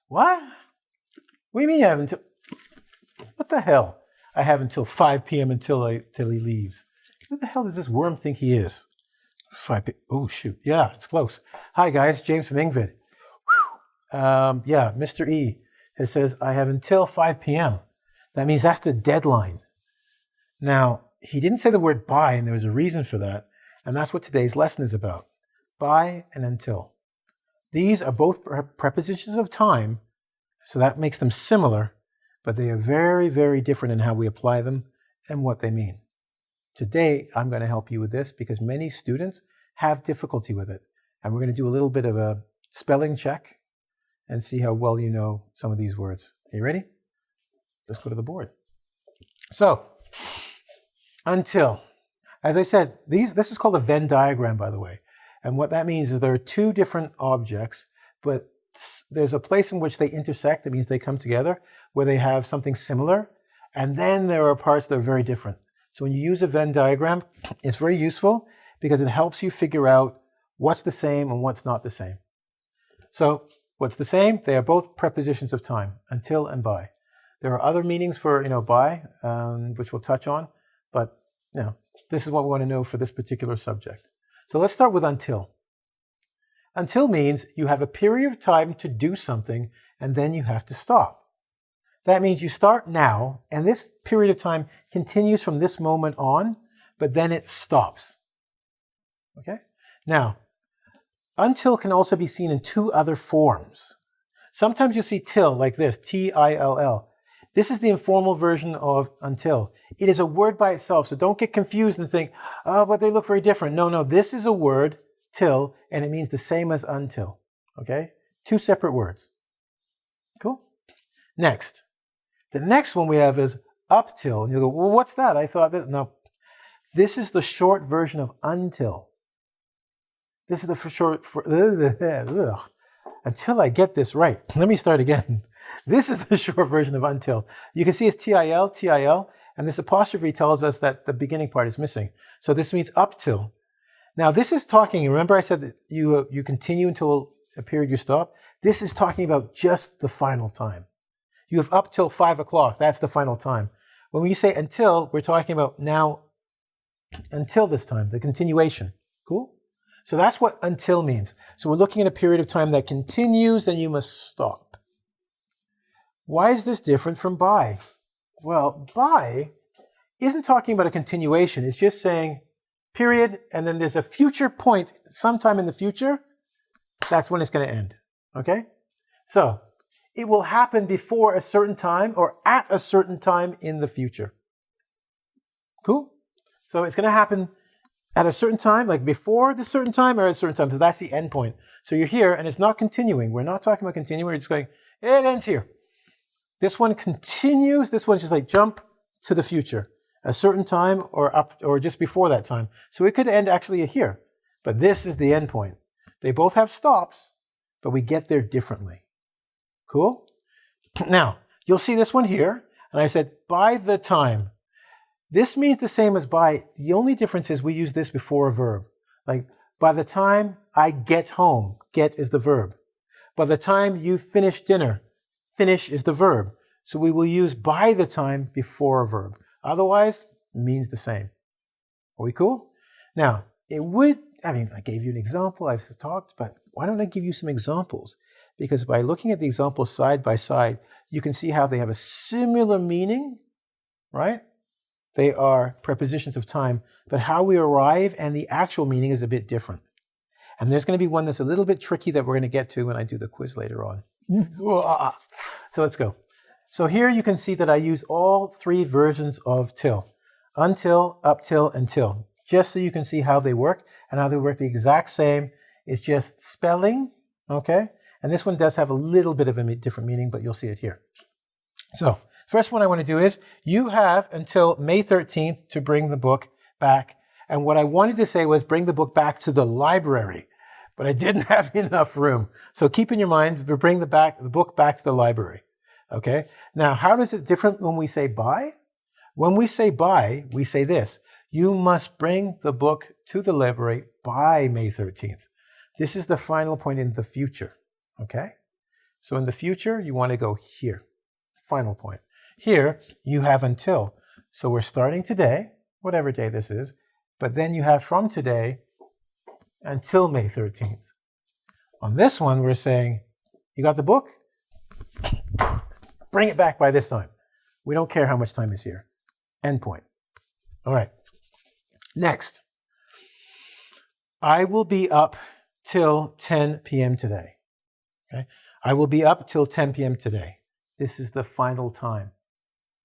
What? What do you mean you have until? What the hell? I have until 5 p.m. till he leaves. Who the hell does this worm think he is? 5 p.m. Oh, shoot. Yeah, it's close. Hi, guys. James from engVid. Yeah, Mr. E. It says, I have until 5 p.m. That means that's the deadline. Now, he didn't say the word by, and there was a reason for that. And that's what today's lesson is about. By and until. These are both prepositions of time, so that makes them similar, but they are very, very different in how we apply them and what they mean. Today, I'm going to help you with this because many students have difficulty with it. And we're going to do a little bit of a spelling check and see how well you know some of these words. Are you ready? Let's go to the board. So, until. As I said, this is called a Venn diagram, by the way. And what that means is there are two different objects, but there's a place in which they intersect. That means they come together, where they have something similar. And then there are parts that are very different. So when you use a Venn diagram, it's very useful because it helps you figure out what's the same and what's not the same. So what's the same? They are both prepositions of time, until and by. There are other meanings for by, which we'll touch on, but this is what we want to know for this particular subject. So let's start with until. Until means you have a period of time to do something and then you have to stop. That means you start now and this period of time continues from this moment on, but then it stops. Okay? Now, until can also be seen in two other forms. Sometimes you see till like this, T-I-L-L. This is the informal version of until. It is a word by itself, so don't get confused and think, oh, but they look very different. No, this is a word, till, and it means the same as until. Okay? Two separate words. Cool? Next. The next one we have is up till. And you go, well, what's that? I thought that. No. This is the short version of until. This is the short. Until I get this right. Let me start again. This is the short version of until. You can see it's TIL, TIL, and this apostrophe tells us that the beginning part is missing. So this means up till. Now this is talking, remember I said that you continue until a period you stop? This is talking about just the final time. You have up till 5 o'clock, that's the final time. When you say until, we're talking about now until this time, the continuation. Cool? So that's what until means. So we're looking at a period of time that continues, then you must stop. Why is this different from by? Well, by isn't talking about a continuation. It's just saying period, and then there's a future point sometime in the future. That's when it's going to end. Okay? So it will happen before a certain time or at a certain time in the future. Cool? So it's going to happen at a certain time, like before the certain time or at a certain time. So that's the end point. So you're here and it's not continuing. We're not talking about continuing. We're just going, it ends here. This one continues. This one's just like jump to the future, a certain time or up or just before that time. So it could end actually here, but this is the end point. They both have stops, but we get there differently. Cool? Now, you'll see this one here, and I said by the time. This means the same as by. The only difference is we use this before a verb. Like by the time I get home, get is the verb. By the time you finish dinner, finish is the verb. So we will use by the time before a verb. Otherwise, it means the same. Are we cool? Now, it would, I gave you an example, I've talked, but why don't I give you some examples? Because by looking at the examples side by side, you can see how they have a similar meaning, right? They are prepositions of time, but how we arrive and the actual meaning is a bit different. And there's going to be one that's a little bit tricky that we're going to get to when I do the quiz later on. So let's go. So here you can see that I use all three versions of till. Until, up till, and till. Just so you can see how they work and how they work the exact same. It's just spelling, okay? And this one does have a little bit of a different meaning, but you'll see it here. So first one I want to do is you have until May 13th to bring the book back. And what I wanted to say was bring the book back to the library, but I didn't have enough room. So keep in your mind to bring the book back to the library. Okay. Now, how does it different when we say by? When we say by, we say this. You must bring the book to the library by May 13th. This is the final point in the future. Okay. So in the future, you want to go here, final point. Here, you have until. So we're starting today, whatever day this is, but then you have from today until May 13th. On this one, we're saying, you got the book? Bring it back by this time. We don't care how much time is here. End point. All right. Next. I will be up till 10 p.m. today. Okay? I will be up till 10 p.m. today. This is the final time,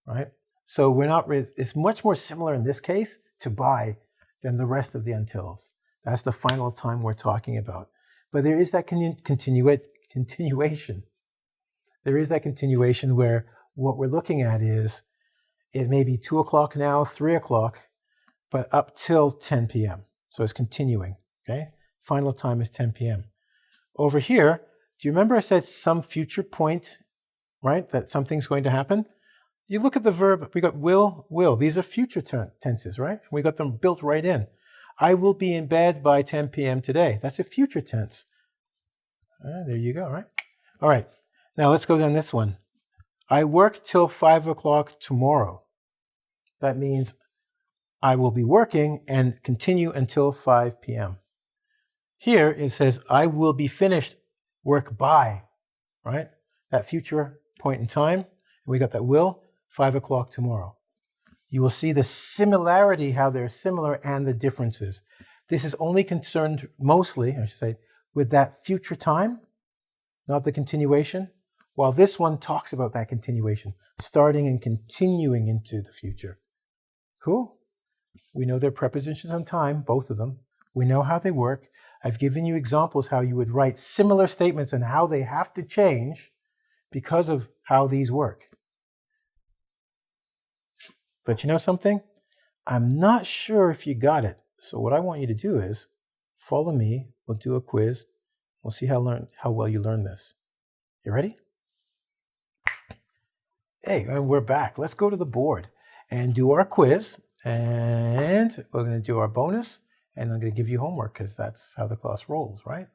right? So we're not, it's much more similar in this case to by than the rest of the untils. That's the final time we're talking about. But there is that continuation. There is that continuation where what we're looking at is, it may be 2 o'clock now, 3 o'clock, but up till 10 p.m. So it's continuing, okay? Final time is 10 p.m. Over here, do you remember I said some future point, right? That something's going to happen? You look at the verb, we got will. These are future tenses, right? We got them built right in. I will be in bed by 10 p.m. today. That's a future tense. There you go, right? All right, now let's go down this one. I work till 5 o'clock tomorrow. That means I will be working and continue until 5 p.m. Here it says, I will be finished work by, right? That future point in time. We got that will, 5 o'clock tomorrow. You will see the similarity, how they're similar, and the differences. This is only concerned mostly, I should say, with that future time, not the continuation, while this one talks about that continuation, starting and continuing into the future. Cool? We know they're prepositions on time, both of them. We know how they work. I've given you examples how you would write similar statements and how they have to change because of how these work. But you know something? I'm not sure if you got it. So what I want you to do is follow me. We'll do a quiz. We'll see how well you learn this. You ready? Hey, and we're back. Let's go to the board and do our quiz. And we're going to do our bonus. And I'm going to give you homework because that's how the class rolls, right?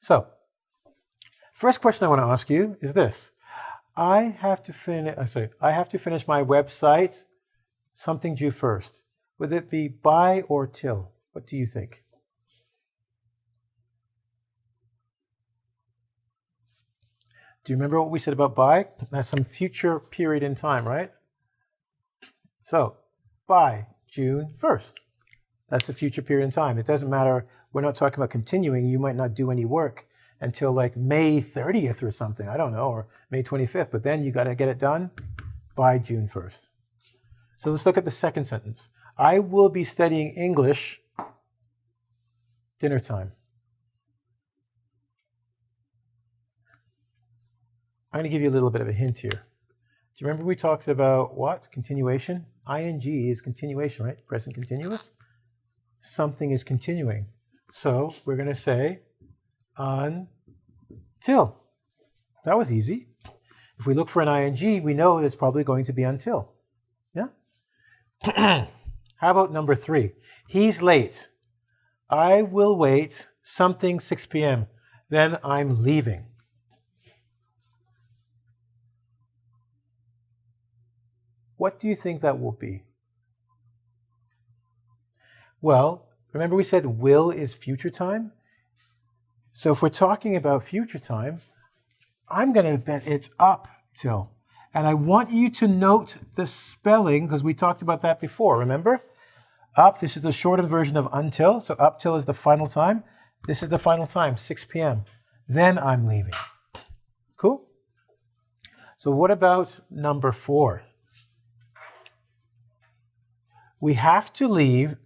So, first question I want to ask you is this. I have to finish my website. Something due first. Would it be by or till? What do you think? Do you remember what we said about by? That's some future period in time, right? So, by June 1st. That's the future period in time. It doesn't matter. We're not talking about continuing. You might not do any work until like May 30th or something. I don't know, or May 25th. But then you got to get it done by June 1st. So let's look at the second sentence. I will be studying English dinner time. I'm going to give you a little bit of a hint here. Do you remember we talked about what? Continuation? ING is continuation, right? Present continuous. Something is continuing. So we're going to say until. That was easy. If we look for an ING, we know it's probably going to be until. Yeah? How about number 3? He's late. I will wait something 6 p.m. Then I'm leaving. What do you think that will be? Well, remember we said will is future time? So if we're talking about future time, I'm going to bet it's up till. And I want you to note the spelling because we talked about that before, remember? Up, this is the shortened version of until. So up till is the final time. This is the final time, 6 p.m. Then I'm leaving. Cool? So what about number 4? We have to leave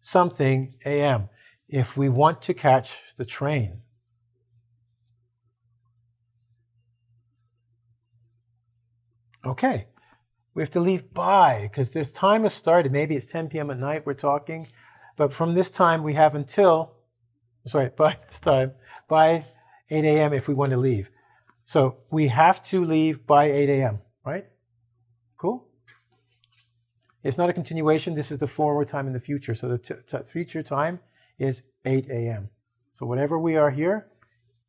something a.m. if we want to catch the train. Okay, we have to leave by because this time has started. Maybe it's 10 p.m. at night we're talking, but from this time we have until, by this time, by 8 a.m. if we want to leave. So we have to leave by 8 a.m., right? Cool? It's not a continuation. This is the forward time in the future. So the future time is 8 a.m. So whatever we are here,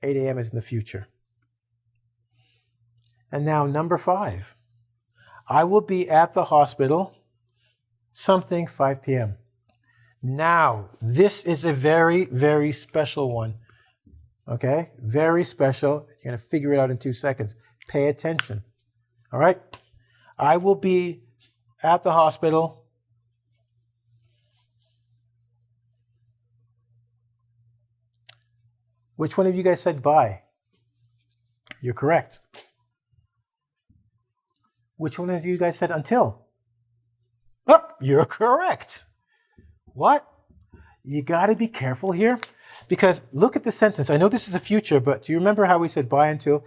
8 a.m. is in the future. And now number 5. I will be at the hospital something 5 p.m. Now, this is a very, very special one. Okay? Very special. You're going to figure it out in 2 seconds. Pay attention. All right? I will be at the hospital Which one of you guys said by? You're correct. Which one of you guys said until? Oh, you're correct. What? You got to be careful here because look at the sentence. I know this is a future, but do you remember how we said by until?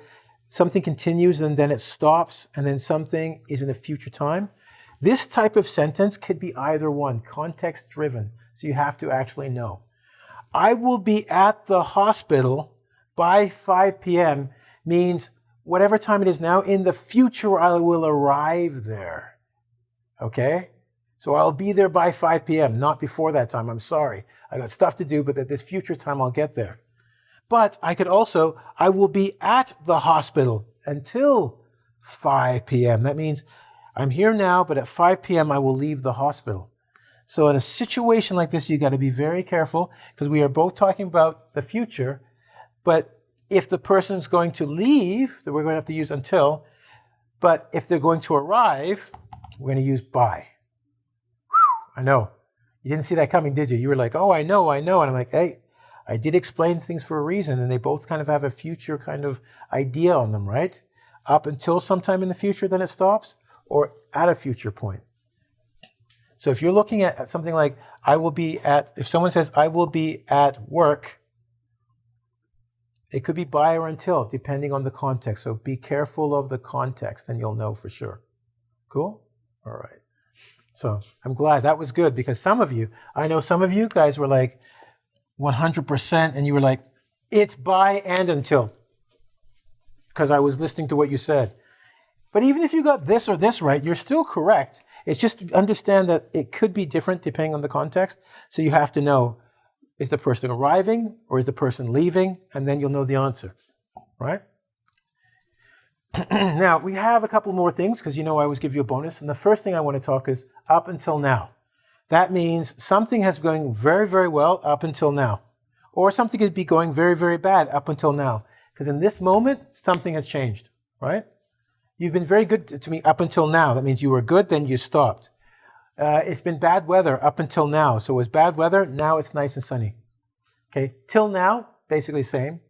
Something continues and then it stops and then something is in a future time. This type of sentence could be either one, context driven. So you have to actually know. I will be at the hospital by 5 p.m. means whatever time it is now, in the future I will arrive there. Okay? So I'll be there by 5 p.m., not before that time. I'm sorry. I got stuff to do, but at this future time I'll get there. But I could also, I will be at the hospital until 5 p.m. That means I'm here now, but at 5 p.m. I will leave the hospital. So in a situation like this, you got to be very careful because we are both talking about the future. But if the person's going to leave, then we're going to have to use until. But if they're going to arrive, we're going to use by. I know. You didn't see that coming, did you? You were like, oh, I know. And I'm like, hey, I did explain things for a reason. And they both kind of have a future kind of idea on them, right? Up until sometime in the future, then it stops, or at a future point. So if you're looking at something like, I will be at, if someone says, I will be at work, it could be by or until, depending on the context. So be careful of the context, and you'll know for sure. Cool? All right. So I'm glad that was good because some of you, I know some of you guys were like 100% and you were like, it's by and until because I was listening to what you said. But even if you got this or this right, you're still correct. It's just understand that it could be different depending on the context. So you have to know, is the person arriving or is the person leaving? And then you'll know the answer, right? Now, we have a couple more things because you know I always give you a bonus. And the first thing I want to talk is up until now. That means something has been going very, very well up until now. Or something could be going very, very bad up until now. Because in this moment, something has changed, right? You've been very good to me up until now. That means you were good, then you stopped. It's been bad weather up until now. So it was bad weather, now it's nice and sunny. Okay, till now, basically same,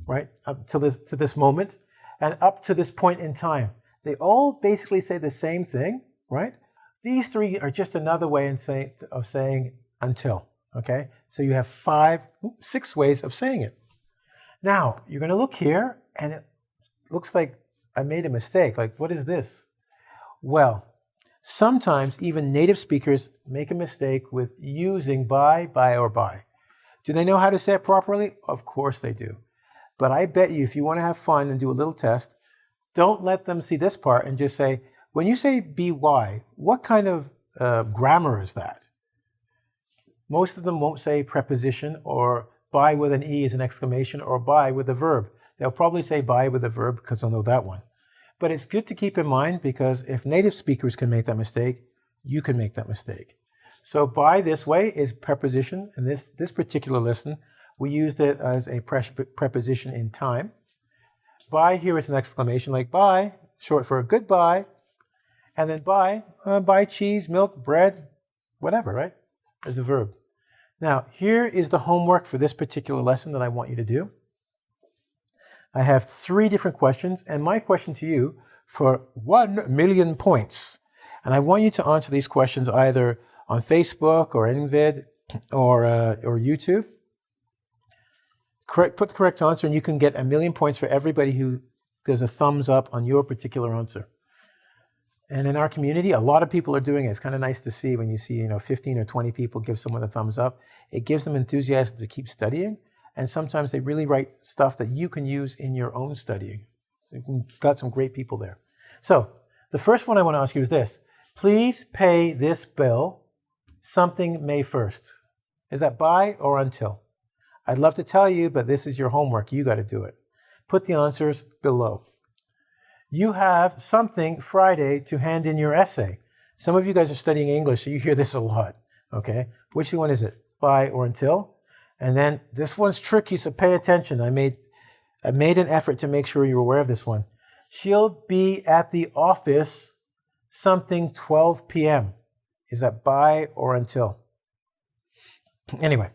right? Up to this moment. And up to this point in time. They all basically say the same thing, right? These three are just another way of saying until, okay? So you have 6 ways of saying it. Now, you're going to look here, and it looks like I made a mistake. Like, what is this? Well, sometimes even native speakers make a mistake with using by, or by. Do they know how to say it properly? Of course they do. But I bet you if you want to have fun and do a little test, don't let them see this part and just say, when you say by, what kind of grammar is that? Most of them won't say preposition or by with an E is an exclamation or by with a verb. They'll probably say by with a verb because they'll know that one. But it's good to keep in mind because if native speakers can make that mistake, you can make that mistake. So by this way is preposition. In this particular lesson, we used it as a preposition in time. By here is an exclamation like by, short for goodbye. And then buy cheese, milk, bread, whatever, right? As a verb. Now, here is the homework for this particular lesson that I want you to do. I have 3 different questions, and my question to you for 1 million points. And I want you to answer these questions either on Facebook or engVid or YouTube. Put the correct answer, and you can get 1 million points for everybody who gives a thumbs up on your particular answer. And in our community, a lot of people are doing it. It's kind of nice to see when you see, 15 or 20 people give someone a thumbs up. It gives them enthusiasm to keep studying. And sometimes they really write stuff that you can use in your own studying. So you've got some great people there. So the first one I want to ask you is this. Please pay this bill something May 1st. Is that by or until? I'd love to tell you, but this is your homework. You got to do it. Put the answers below. you have something Friday to hand in your essay. Some of you guys are studying English, so you hear this a lot, okay? Which one is it? By or until? And then this one's tricky, so pay attention. I made an effort to make sure you're aware of this one. She'll be at the office something 12 p.m. Is that by or until? Anyway,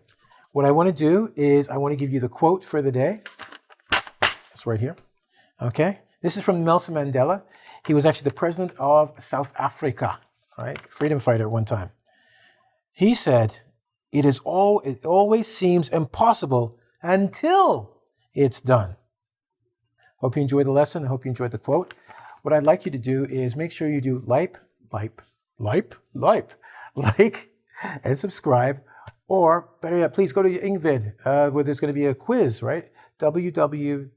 what I want to do is I want to give you the quote for the day. It's right here. Okay? This is from Nelson Mandela. He was actually the president of South Africa, right? Freedom fighter at one time. He said, it always seems impossible until it's done. Hope you enjoyed the lesson. I hope you enjoyed the quote. What I'd like you to do is make sure you do like, and subscribe. Or better yet, please go to engVid, where there's going to be a quiz, right? www.ing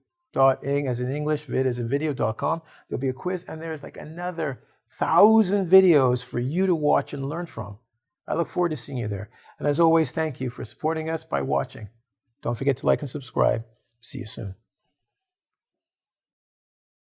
as in English, vid as in video.com. There'll be a quiz, and there's like another 1,000 videos for you to watch and learn from. I look forward to seeing you there. And as always, thank you for supporting us by watching. Don't forget to like and subscribe. See you soon.